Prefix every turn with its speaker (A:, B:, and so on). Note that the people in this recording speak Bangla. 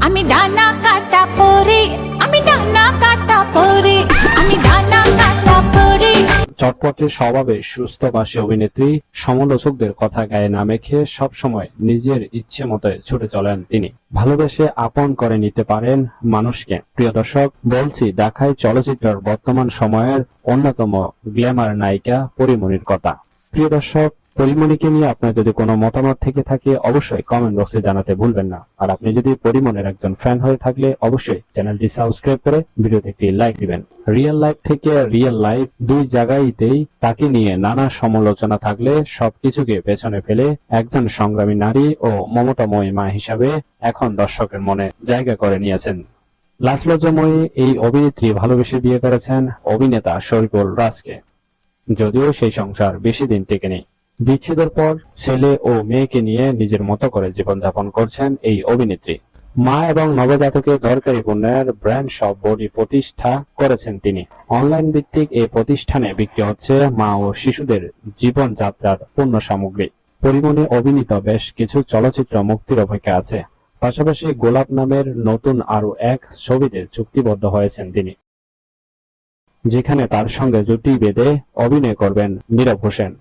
A: আমি ডানা কাটা পরি, আমি ডানা কাটা পরি, আমি ডানা কাটা পরি।
B: চটপটে স্বভাবে সুস্থভাষী অভিনেত্রী, সমালোচকদের কথা গায়ে না মেখে সবসময় নিজের ইচ্ছে মতো ছুটে চলেন তিনি। ভালোবেসে আপন করে নিতে পারেন মানুষকে। প্রিয় দর্শক, বলছি ঢাকাই চলচ্চিত্রের বর্তমান সময়ের অন্যতম গ্ল্যামার নায়িকা পরীমনির কথা। প্রিয় দর্শক, পরীমনিকে নিয়ে আপনার যদি কোনো মতামত থেকে থাকে অবশ্যই কমেন্ট বক্সে জানাতে ভুলবেন না। আর আপনি যদি পরীমনির একজন ফ্যান হয়ে থাকলে অবশ্যই চ্যানেলটি সাবস্ক্রাইব করে ভিডিওতে একটি লাইক দিবেন। রিয়েল লাইফ থেকে রিয়েল লাইফ দুই জায়গাতেই তাকে নিয়ে নানা সমালোচনা থাকলে সবকিছুকে পেছনে ফেলে একজন সংগ্রামী নারী ও মমতাময়ী মা হিসাবে এখন দর্শকের মনে জায়গা করে নিয়েছেন। লাজলজ্জাময়ী এই অভিনেত্রী ভালোবেসে বিয়ে করেছেন অভিনেতা শরীফুল রাজকে। যদিও সেই সংসার বেশি দিন টেকেনি। বিচ্ছেদের পর ছেলে ও মেয়েকে নিয়ে নিজের মতো করে জীবনযাপন করছেন এই অভিনেত্রী। মা এবং নবজাতকের দরকারি পণ্যের ব্র্যান্ড শপ বডি প্রতিষ্ঠা করেছেন তিনি। অনলাইন ভিত্তিক এই প্রতিষ্ঠানে বিক্রি হচ্ছে মা ও শিশুদের জীবনযাত্রার পণ্য সামগ্রী। পরীমনি অভিনীত বেশ কিছু চলচ্চিত্র মুক্তির অপেক্ষা আছে। পাশাপাশি গোলাপ নামের নতুন আরো এক ছবিতে চুক্তিবদ্ধ হয়েছেন তিনি, যেখানে তার সঙ্গে জুটি বেঁধে অভিনয় করবেন নীরব হোসেন।